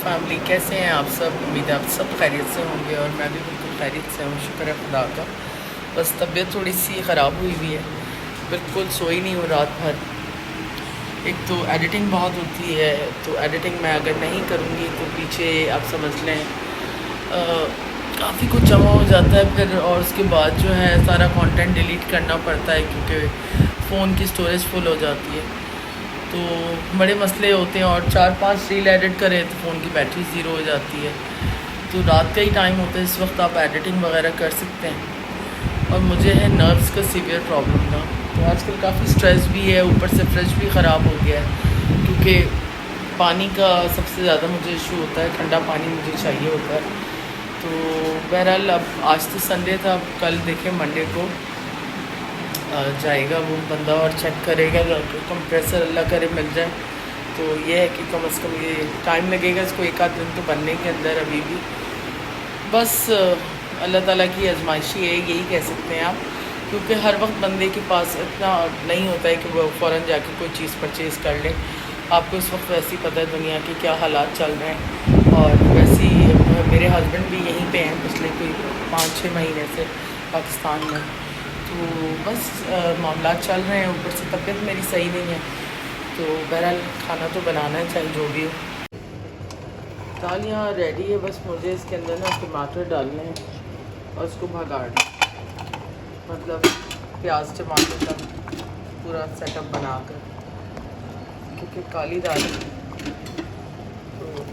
Family, कैसे हैं आप सब? उम्मीद है आप सब खैरियत से होंगे और मैं भी बिल्कुल खैरियत से हूँ, शुक्र है खुदा का। बस तबीयत थोड़ी सी ख़राब हुई हुई है, बिल्कुल सोई नहीं हूँ रात भर। एक तो एडिटिंग बहुत होती है, तो एडिटिंग मैं अगर नहीं करूँगी तो पीछे आप समझ लें काफ़ी कुछ जमा हो जाता है फिर, और उसके बाद जो है सारा कंटेंट डिलीट करना पड़ता है क्योंकि फ़ोन की स्टोरेज फुल हो जाती है। तो बड़े मसले होते हैं, और 4-5 रील एडिट करें तो फ़ोन की बैटरी ज़ीरो हो जाती है। तो रात का ही टाइम होता है, इस वक्त आप एडिटिंग वगैरह कर सकते हैं। और मुझे है नर्व्स का सीवियर प्रॉब्लम था, तो आजकल काफ़ी स्ट्रेस भी है, ऊपर से फ्रिज भी ख़राब हो गया है क्योंकि पानी का सबसे ज़्यादा मुझे इशू होता है, ठंडा पानी मुझे चाहिए होता है। तो बहरहाल अब आज तो संडे था, अब कल देखें मंडे को जाएगा वो बंदा और चेक करेगा, कंप्रेसर अल्लाह करे मिल जाए। तो ये है कि कम से कम ये टाइम लगेगा इसको, एक आध दिन तो बनने के अंदर अभी भी। बस अल्लाह ताला की आजमाइशी है, यही कह सकते हैं आप, क्योंकि हर वक्त बंदे के पास इतना नहीं होता है कि वो फ़ौरन जाके कोई चीज़ परचेज़ कर ले। आपको इस वक्त वैसे ही पता है दुनिया के क्या हालात चल रहे हैं, और वैसे ही मेरे हस्बैंड भी यहीं पे हैं पिछले कोई 5-6 महीने से पाकिस्तान में। तो बस मामला चल रहे हैं, ऊपर से तबीयत मेरी सही नहीं है। तो बहरहाल खाना तो बनाना है चाहे जो भी हो। दाल यहाँ रेडी है, बस मुझे इसके अंदर ना टमाटर डालने हैं और उसको भगाड़ना, मतलब प्याज टमाटर का पूरा सेटअप बनाकर, क्योंकि काली दाल है। तो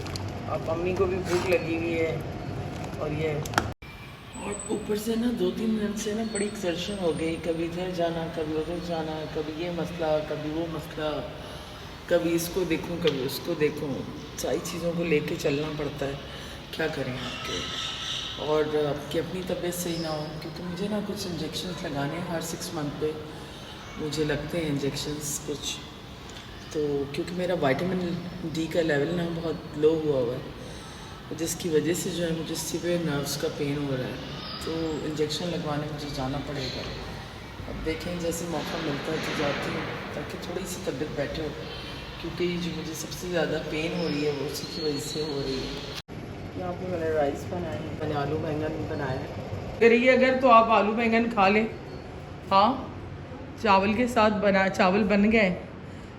अब मम्मी को भी भूख लगी हुई है, और ये और ऊपर से ना 2-3 दिन से ना बड़ी एक्सर्शन हो गई, कभी इधर जाना कभी उधर जाना, कभी ये मसला कभी वो मसला, कभी इसको देखूं कभी उसको देखूं, सारी चीज़ों को लेके चलना पड़ता है, क्या करें आपके। और आपकी अपनी तबीयत सही ना हो, क्योंकि मुझे ना कुछ इंजेक्शन्स लगाने हैं हर 6 मंथ पे, मुझे लगते हैं इंजेक्शन्स कुछ। तो क्योंकि मेरा विटामिन डी का लेवल ना बहुत लो हुआ है, जिसकी वजह से जो है मुझे सीवियर नर्व्स का पेन हो रहा है, तो इंजेक्शन लगवाने मुझे जाना पड़ेगा। अब देखें जैसे मौका मिलता है तो जाती हूँ, ताकि थोड़ी सी तबीयत बेटर हो, क्योंकि जो मुझे सबसे ज़्यादा पेन हो रही है वो उसी की वजह से हो रही है। यहाँ पे मैंने राइस बनाया है, मैंने आलू बैंगन बनाया है। करिए अगर तो आप आलू बैंगन खा लें। हाँ, चावल के साथ बना, चावल बन गए,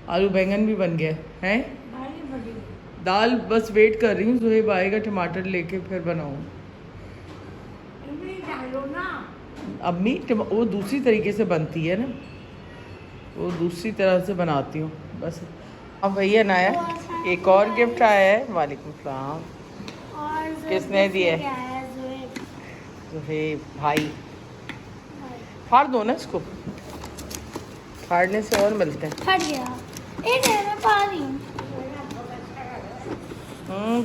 आलू बैंगन भी बन गए हैं। दाल बस वेट कर रही हूँ, सुहेब आएगा टमाटर लेके फिर बनाऊँ। अम्मी वो दूसरी तरीके से बनती है ना, वो दूसरी तरह से बनाती हूँ बस। अब भैया नाया एक और गिफ्ट आया है। वालेकुम सलाम। किसने दिया? सुहेब भाई। फाड़ दो ना इसको, फाड़ने से और मिलते हैं। फट गया, एक है मैं पा रही हूँ।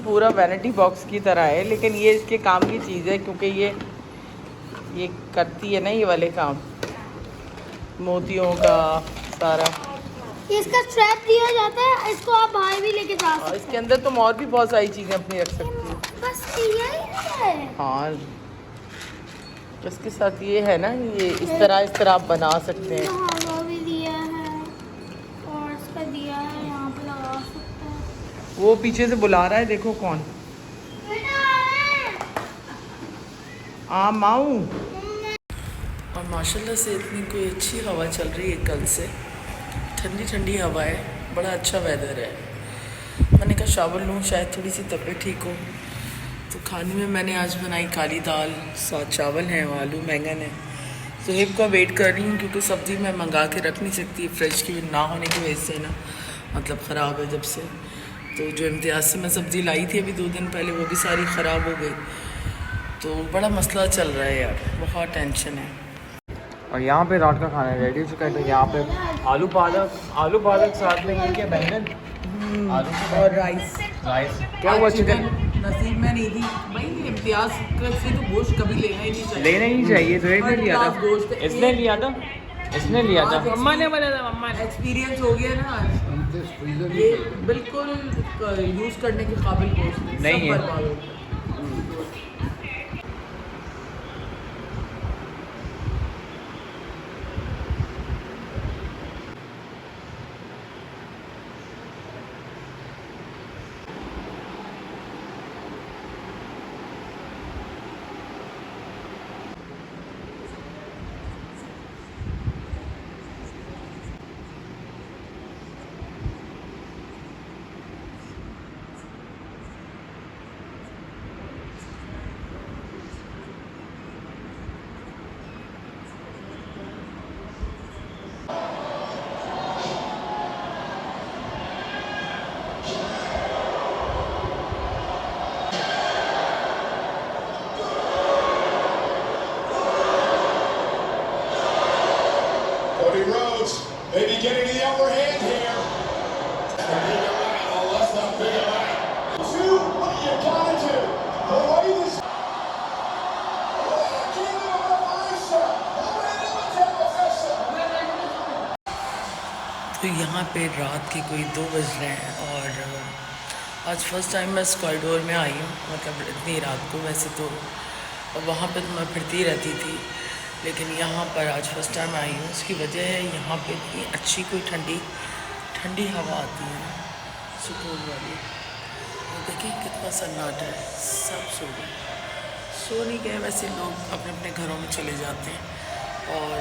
पूरा वैनिटी बॉक्स की तरह है, लेकिन ये इसके काम की चीज़ है, क्योंकि ये करती है ना ये वाले काम, मोतियों का सारा। इसका स्ट्रैप दिया जाता है, इसको आप बाहर भी लेके जा सकते हैं। इसके अंदर तुम और भी बहुत सारी चीज़ें अपनी रख सकती हो। बस यही है। हाँ, इसके साथ ये है ना, ये इस तरह आप बना सकते हैं। हवा भी दिया है और इसका दिया है, यहाँ पे लगा सकते हैं। वो पीछे से बुला रहा है, देखो कौन। माऊ। और माशाल्लाह से इतनी कोई अच्छी हवा चल रही है कल से, ठंडी ठंडी हवा है, बड़ा अच्छा वेदर है। मैंने कहा शावर लूँ, शायद थोड़ी सी तबीयत ठीक हो। तो खाने में मैंने आज बनाई काली दाल, साथ चावल हैं, आलू बैंगन है। सुहेब का वेट कर रही हूँ, क्योंकि सब्ज़ी मैं मंगा के रख नहीं सकती, फ्रिज की ना होने की वजह से ना, मतलब ख़राब है जब से। तो जो इम्तियाज़ से मैं सब्ज़ी लाई थी अभी 2 दिन पहले, वो भी सारी ख़राब हो गई। तो बड़ा मसला चल रहा है यार, बहुत टेंशन है। और यहाँ पे रात का खाना रेडी हो चुका है। तो यहाँ पे आलू पालक साथ में ये क्या बैंगन, आलू और राइस क्या हुआ चिकन नसीब में नहीं थी भाई, इम्तियाज़ से तो गोश्त कभी लेना ही नहीं चाहिए। लेना ही नहीं चाहिए। तो एक ने लिया था, गोश्त इसने लिया था, इसने लिया था। मम्मा ने बोला था, मम्मा ने एक्सपीरियंस हो गया ना आज। ये बिल्कुल यूज़ करने के काबिल गोश्त नहीं है। सब बर्बाद हो गया। तो यहाँ पे रात के कोई 2 बज रहे हैं और आज फर्स्ट टाइम मैं इस कॉरिडोर में आई हूँ, मतलब इतनी रात को। वैसे तो वहाँ पे तो मैं फिरती रहती थी, लेकिन यहाँ पर आज फर्स्ट टाइम आई हूँ। उसकी वजह है यहाँ पे इतनी अच्छी कोई ठंडी हवा आती है ना, सुकून वाली। तो देखिए कितना सन्नाटा है, सब सो गए, सो नहीं गए वैसे, लोग अपने अपने घरों में चले जाते हैं और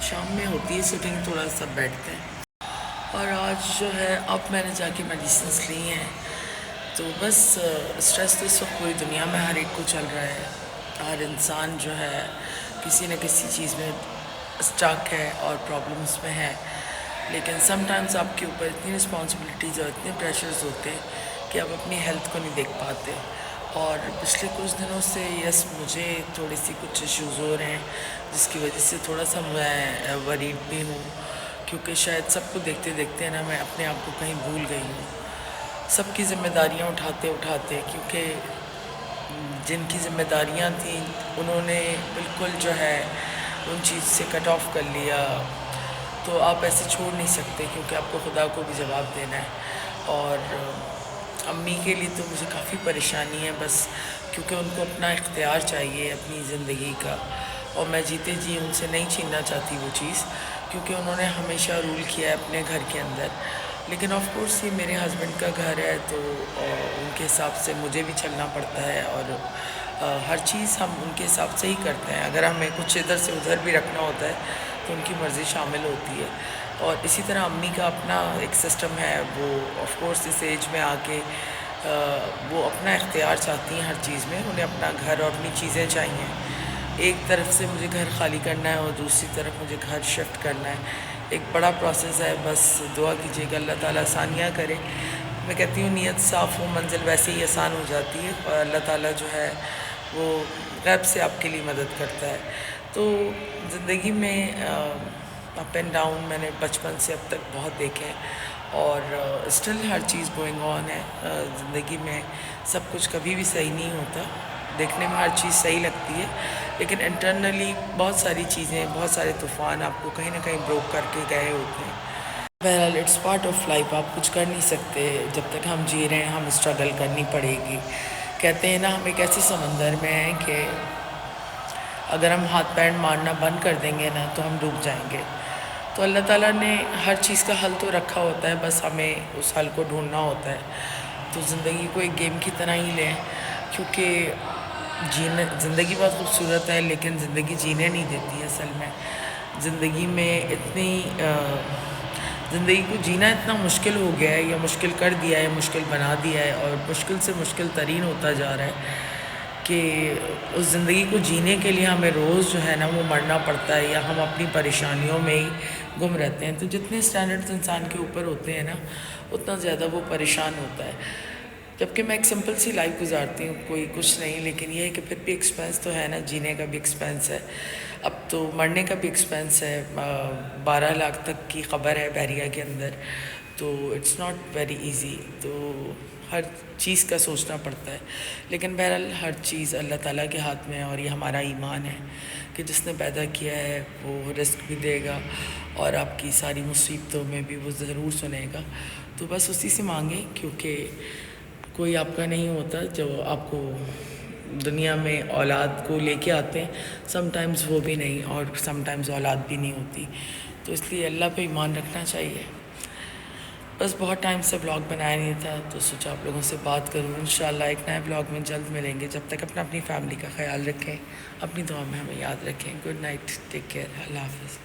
शाम में होती है शूटिंग, थोड़ा सा बैठते हैं। और आज जो है अब मैंने जाके मेडिसिन्स ली हैं, तो बस स्ट्रेस तो इस वक्त पूरी दुनिया में हर एक को चल रहा है। हर इंसान जो है किसी न किसी चीज़ में स्टक है और प्रॉब्लम्स में है, लेकिन समटाइम्स आपके ऊपर इतनी रिस्पॉन्सिबिलिटीज़ और इतने प्रेशर्स होते हैं कि आप अपनी हेल्थ को नहीं देख पाते। और पिछले कुछ दिनों से यस मुझे थोड़ी सी कुछ इश्यूज़ हो रहे हैं, जिसकी वजह से थोड़ा सा मैं वरीड भी हूँ, क्योंकि शायद सबको देखते देखते ना मैं अपने आप को कहीं भूल गई हूँ, सबकी ज़िम्मेदारियाँ उठाते उठाते। क्योंकि जिनकी ज़िम्मेदारियाँ थी उन्होंने बिल्कुल जो है उन चीज़ से कट ऑफ कर लिया, तो आप ऐसे छोड़ नहीं सकते, क्योंकि आपको खुदा को भी जवाब देना है। और अम्मी के लिए तो मुझे काफ़ी परेशानी है बस, क्योंकि उनको अपना इख्तियार चाहिए अपनी ज़िंदगी का, और मैं जीते जी उनसे नहीं छीनना चाहती वो चीज़, क्योंकि उन्होंने हमेशा रूल किया है अपने घर के अंदर। लेकिन ऑफ कोर्स ये मेरे हस्बैंड का घर है, तो उनके हिसाब से मुझे भी चलना पड़ता है, और हर चीज़ हम उनके हिसाब से ही करते हैं। अगर हमें कुछ इधर से उधर भी रखना होता है तो उनकी मर्ज़ी शामिल होती है। और इसी तरह अम्मी का अपना एक सिस्टम है, वो ऑफ कोर्स इस एज में आके वो अपना इख्तियार चाहती हैं हर चीज़ में, उन्हें अपना घर और अपनी चीज़ें चाहिए। एक तरफ से मुझे घर खाली करना है और दूसरी तरफ मुझे घर शिफ्ट करना है, एक बड़ा प्रोसेस है। बस दुआ कीजिएगा अल्लाह ताला आसानियाँ करे। मैं कहती हूँ नीयत साफ़ हो मंजिल वैसे ही आसान हो जाती है, और अल्लाह ताला जो है वो गैब से आपके लिए मदद करता है। तो ज़िंदगी में अप एंड डाउन मैंने बचपन से अब तक बहुत देखे हैं, और still her cheese going on है। ज़िंदगी में सब कुछ कभी भी सही नहीं होता, देखने में हर चीज़ सही लगती है, लेकिन इंटरनली बहुत सारी चीज़ें, बहुत सारे तूफ़ान आपको कहीं ना कहीं ब्रोक करके गए होते हैं। बहरहाल इट्स पार्ट ऑफ लाइफ, आप कुछ कर नहीं सकते। जब तक हम जी रहे हैं हम स्ट्रगल करनी पड़ेगी। कहते हैं ना हम एक ऐसे समंदर में हैं कि अगर हम हाथ पैर मारना बंद कर देंगे ना तो हम डूब जाएंगे। तो अल्लाह ताला ने हर चीज़ का हल तो रखा होता है, बस हमें उस हल को ढूंढना होता है। तो ज़िंदगी को एक गेम की तरह ही लें, क्योंकि ज़िंदगी बहुत खूबसूरत है, लेकिन ज़िंदगी जीने नहीं देती है। असल में ज़िंदगी में इतनी ज़िंदगी को जीना इतना मुश्किल हो गया है, या मुश्किल कर दिया है, मुश्किल बना दिया है, और मुश्किल से मुश्किल तरीन होता जा रहा है कि उस ज़िंदगी को जीने के लिए हमें रोज़ जो है ना वो मरना पड़ता है, या हम अपनी परेशानियों में ही गुम रहते हैं। तो जितने स्टैंडर्ड्स इंसान के ऊपर होते हैं ना, उतना ज़्यादा वो परेशान होता है। जबकि मैं एक सिंपल सी लाइफ गुजारती हूँ, कोई कुछ नहीं, लेकिन ये है कि फिर भी एक्सपेंस तो है ना, जीने का भी एक्सपेंस है, अब तो मरने का भी एक्सपेंस है। 12 लाख तक की ख़बर है बहरिया के अंदर, तो इट्स नॉट वेरी इजी। तो हर चीज़ का सोचना पड़ता है, लेकिन बहरहाल हर चीज़ अल्लाह ताला के हाथ में है, और ये हमारा ईमान है कि जिसने पैदा किया है वो रिस्क भी देगा, और आपकी सारी मुसीबतों में भी वो ज़रूर सुनेगा। तो बस उसी से मांगे, क्योंकि कोई आपका नहीं होता जो आपको दुनिया में औलाद को लेके आते हैं, समटाइम्स वो भी नहीं, और समटाइम्स औलाद भी नहीं होती। तो इसलिए अल्लाह पे ईमान रखना चाहिए। बस बहुत टाइम से ब्लॉग बनाया नहीं था, तो सोचा आप लोगों से बात करूँ। इंशाल्लाह एक नए ब्लॉग में जल्द मिलेंगे। जब तक अपनी फैमिली का ख्याल रखें, अपनी दुआ में हमें याद रखें। गुड नाइट, टेक केयर, अल्लाह हाफ़िज़।